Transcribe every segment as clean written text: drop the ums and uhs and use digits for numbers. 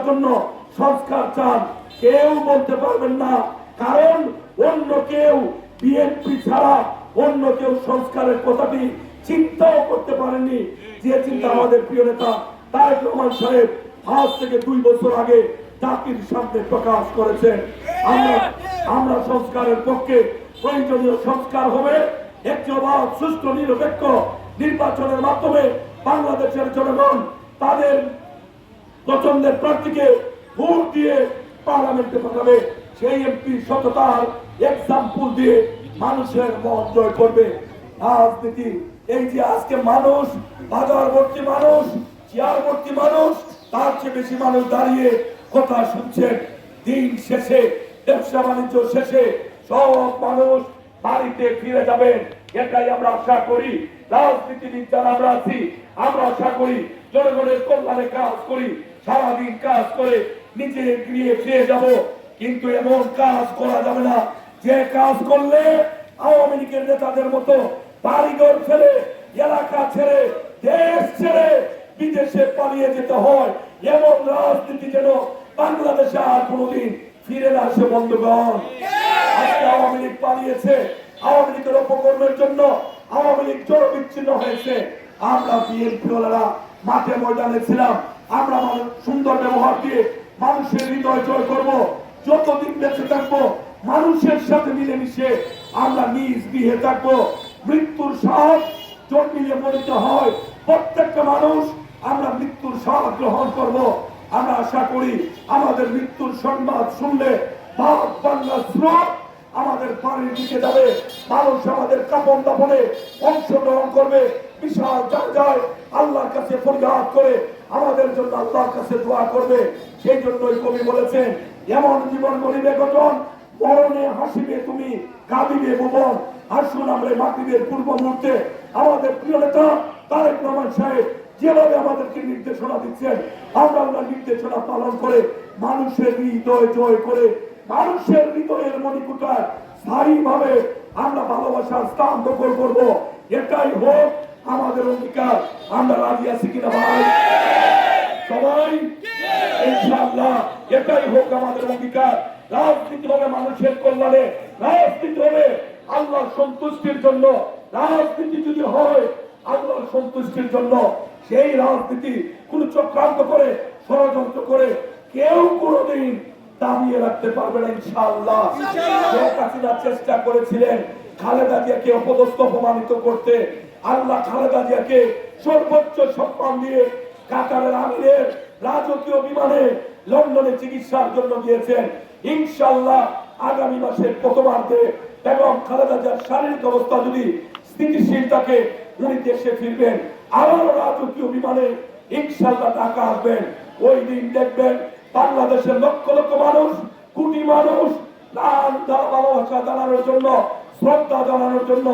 জন্য সংস্কার চান, কেউ বলতে পারবেন না। কারণ অন্য কেউ বিএনপি ছাড়া অন্য কেউ সংস্কারের কথাটি চিন্তাও করতে পারেননি। যে চিন্তা আমাদের প্রিয় নেতা তারেক রহমান সাহেব আজ থেকে 2 বছর আগে জাতির সামনে প্রকাশ করেছেন। আমরা সংস্কারের পক্ষে। প্রয়োজনীয় সংস্কার হবে একটি অবাধ, সুষ্ঠু, নিরপেক্ষ নির্বাচনের মাধ্যমে বাংলাদেশের জনগণ তাদের পছন্দের প্রার্থীকে ভোট দিয়ে পার্লামেন্টে পাঠাবে। সেই এমপি সততার এক্সাম্পল দিয়ে মানুষের মন জয় করবে। রাজনীতি এই যে আজকে মানুষ, বাজার ভর্তি মানুষ, চেয়ার ভর্তি মানুষ, তার চেয়ে বেশি মানুষ দাঁড়িয়ে কথা শুনছেন। দিন শেষে, ব্যবসা বাণিজ্য শেষে সব মানুষ বাড়িতে ফিরে যাবেন, এটাই আমরা আশা করি। রাজনীতিবিদ যারা আমরা আছি, আমরা আশা করি জনগণের কল্যাণে কাজ করি, সারাদিন কাজ করে নিজে গিয়ে ফিরে যাব। কিন্তু এমন কাজ করা যাবে না যে কাজ করলে আওয়ামী লীগের নেতাদের মতো বাড়িঘর ছেড়ে, এলাকা ছেড়ে, দেশ ছেড়ে বিদেশে পালিয়ে যেতে হয়। এমন রাজনীতি যেন বাংলাদেশে আর কোনোদিন ফিরে না আসে। বন্ধুগণ, আজকে আওয়ামী লীগ পালিয়েছে, আওয়ামী লীগের অপকর্মের জন্য আওয়ামী লীগ জড়বিচ্ছিন্ন হয়েছে। আমরা বিএনপি ওয়ালারা মাঠে ময়দানে ছিলাম। আমরা সুন্দর ব্যবহার দিয়ে মানুষের হৃদয় জয় করব। যতদিন বেঁচে থাকবো মানুষের সাথে মিলেমিশে আমরা নিজ গৃহে থাকবো। মৃত্যুর স্বাদ জন্মিয়ে মরিতে হয়। প্রত্যেকটা মানুষ আমরা মৃত্যুর স্বাদ গ্রহণ করব। আমরা আশা করি আমাদের মৃত্যুর সংবাদ শুনলে ভারত বাংলার স্রোত আমাদের পানির দিকে যাবে। মানুষ আমাদের কাপন দাপনে অংশগ্রহণ করবে। বিশাল জায়গায় আল্লাহর কাছে ফরিয়াদ করে আমাদের জন্য আল্লাহর কাছে দোয়া করবে। সেই জন্যই কবি বলেছেন, এমন জীবন গড়িবে গঠন, মরণে হাসিবে তুমি, কাঁদিবে ভুবন। আসুন আমরা মাতৃদের পূর্ব মুহূর্তে আমাদের প্রিয় নেতা তারেক রহমান সাহেব যেভাবে আমাদেরকে নির্দেশনা দিচ্ছেন, আমরা ওনার নির্দেশনা পালন করে মানুষের হৃদয় জয় করে মানুষের হৃদয়ের মণিকুটায় স্থায়ী ভাবে আমরা ভালোবাসার স্থান দখল করব। এটাই হোক আমাদের অঙ্গীকার। আমরা রাজি আছি কিনা ভাই? সবাই ইনশাআল্লাহ এটাই হোক আমাদের অঙ্গীকার। রাজনীতি হবে মানুষের কল্যাণে, রাজনীতি হবে আল্লাহর সন্তুষ্টির জন্য। রাজনীতি যদি হয় আল্লাহর সন্তুষ্টির জন্য, সেই রাজনীতি কোন চক্রান্ত করে, ষড়যন্ত্র করে কেউ কোনোদিন দাবিয়ে রাখতে পারবে না ইনশাআল্লাহ। শেখ হাসিনা চেষ্টা করেছিলেন খালেদা জিয়াকে অপদস্থ অপমানিত করতে। আল্লাহ খালেদা জিয়াকে সর্বোচ্চ সম্মান দিয়ে কাতারের আমিরের রাজকীয় বিমানে লন্ডনে চিকিৎসার জন্য গিয়েছেন। ইনশাআল্লাহ আগামী মাসের প্রথমার্ধে এবং খালেদা জিয়ার শারীরিক অবস্থা যদি স্থিতিশীল থাকে উনি দেশে ফিরবেন। আবারও রাজকীয় বিমানে ইনশাআল্লাহ ঢাকা আসবেন। ওই দিন দেখবেন বাংলাদেশের লক্ষ লক্ষ মানুষ, কোটি মানুষ ভালোবাসা জানানোর জন্য, শ্রদ্ধা জানানোর জন্য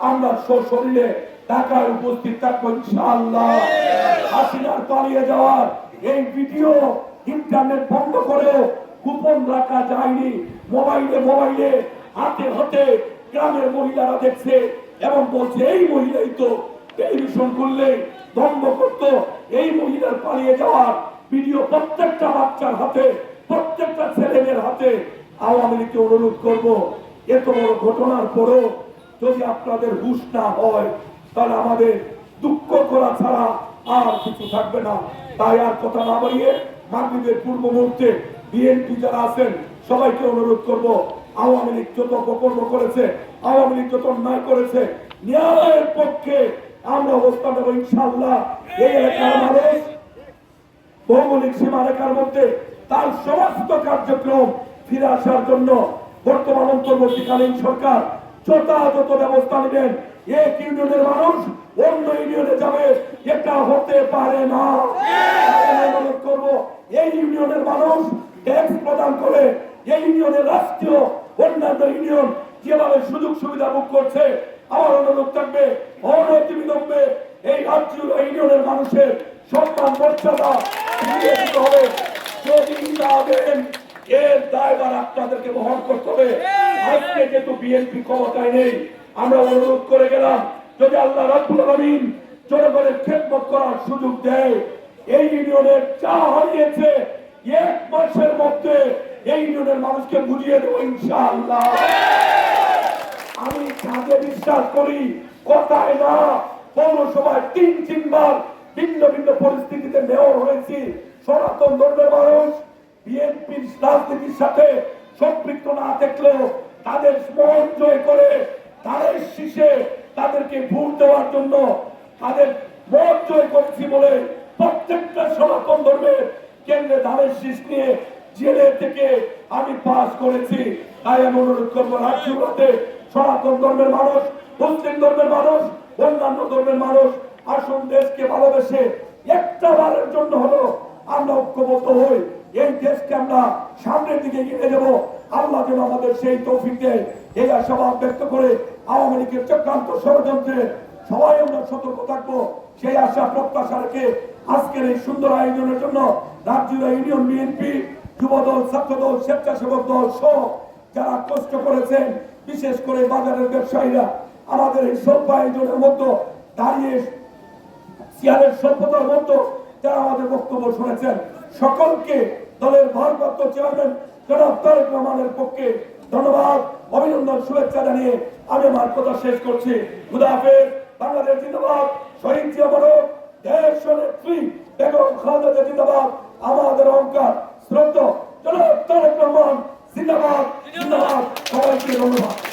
আমরা সশরীরে ঢাকায় উপস্থিত থাকবো ইনশাআল্লাহ। হাসিনার পালিয়ে যাওয়ার এই ভিডিও ইন্টারনেট বন্ধ করে গোপন রাখা যায়নি। মোবাইলে হাতে হাতে গ্রামের মহিলারা দেখছে এবং বলছে এই মহিলাই তো টেলিভিশন করলে বন্ধ করতো। এই মহিলার পালিয়ে যাওয়ার ভিডিও প্রত্যেকটা বাচ্চার হাতে, প্রত্যেকটা ছেলেমেয়ের হাতে। আওয়ামী লীগকে অনুরোধ করবো, এত বড় ঘটনার পরও যদি আপনাদের হুঁশ না হয় তাহলে আমাদের দুঃখ করা ছাড়া আর কিছু থাকবে না। তাই আর কথা না বাড়িয়ে মাগরিবের পূর্ব মুহূর্তে বিএনপি যারা আছেন সবাইকে অনুরোধ করব, আওয়ামী লীগ যত অপকর্ম করেছে, আওয়ামী লীগ যত অন্যায় করেছে, ন্যায়ের পক্ষে আমরা অবস্থান নেব ইনশাআল্লাহ। এই এলাকার মানুষ ভৌগোলিক সীমারেখার মধ্যে তার সমস্ত কার্যক্রম ফিরে আসার জন্য বর্তমান অন্তর্বর্তীকালীন সরকার যথাযথ ব্যবস্থা নেবেন। এক ইউনিয়নের মানুষ অন্য ইউনিয়নে যাবে, এটা হতে পারে না। অনুরোধ করব, এই ইউনিয়নের মানুষ ট্যাক্স প্রদান করে এই ইউনিয়নের রাষ্ট্রীয় অন্যান্য ইউনিয়ন যেভাবে সুযোগ সুবিধা ভোগ করছে, আমার অনুরোধ থাকবে অনতিবিলম্বে এই রাষ্ট্রীয় ইউনিয়নের মানুষের সম্মান মর্যাদা ফিরিয়ে দিতে হবে। যদি না দেন এর দায়ভার আপনাদেরকে বহন করতে হবে। আজকে যেহেতু বিএনপি ক্ষমতায় নেই, আমরা অনুরোধ করে গেলাম যদি আল্লাহ রাব্বুল আলামিন জনগণের খেদমত করার সুযোগ দেয়, এই ইউনিয়নের যা হারিয়েছে এক মাসের মধ্যে এই ইউনিয়নের মানুষকে বুঝিয়ে দেবো ইনশাআল্লাহ। আমি কাজে বিশ্বাস করি, কথায় না। পৌরসভায় তিনবার ভিন্ন ভিন্ন পরিস্থিতিতে মেয়র হয়েছি। সনাতন ধর্মের মানুষ বিএনপির রাজনীতির সাথে সম্পৃক্ত না থাকলেও তাদের মন জয় করে তাদের শীষে তাদেরকে ভোট দেওয়ার জন্য তাদের মন জয় করেছি বলে প্রত্যেকটা সনাতন ধর্মের কেন্দ্রে ধানের শীষ নিয়ে জেলে থেকে আমি পাস করেছি। তাই আমি অনুরোধ করবো রাজ্যগুলোতে সনাতন ধর্মের মানুষ, মুসলিম ধর্মের মানুষ, অন্যান্য ধর্মের মানুষ আসুন, দেশকে ভালোবেসে একটা বারের জন্য হলো আমরা ঐক্যবদ্ধ হই, এই দেশকে আমরা সামনের দিকে এগিয়ে দেবো। আল্লাহ যেন আমাদের সেই তৌফিক দেয়। এই আশাবাদ ব্যক্ত করে আওয়ামী লীগের চক্রান্ত ষড়যন্ত্রে সবাই আমরা সতর্ক থাকবো, সেই আশা প্রত্যাশা রেখে আজকের এই সুন্দর আয়োজনের জন্য রাজ্যের ইউনিয়ন বিএনপি, যুবদল, ছাত্রদল, স্বেচ্ছাসেবক দল সহ যারা কষ্ট করেছেন, বিশেষ করে বাজারের ব্যবসায়ীরা আমাদের এই স্বল্প আয়োজনের মধ্যে দাঁড়িয়ে চেয়ারের স্বল্পতার মধ্যে যারা আমাদের বক্তব্য শুনেছেন, সকলকে দলের ভারপ্রাপ্ত চেয়ারম্যান জনাব তারেক রহমানের পক্ষে ধন্যবাদ, অভিনন্দন, শুভেচ্ছা জানিয়ে আমি আমার কথা শেষ করছি। খুদা হাফেজ। বাংলাদেশ জিন্দাবাদ। শহীদ জিয়া মরক। দেশ নেত্রী বেগম খালেদা জিন্দাবাদ। আমাদের অহংকার শ্রদ্ধা জনাব তারেক রহমান জিন্দাবাদ। জিন্দাবাদ। সবাইকে ধন্যবাদ।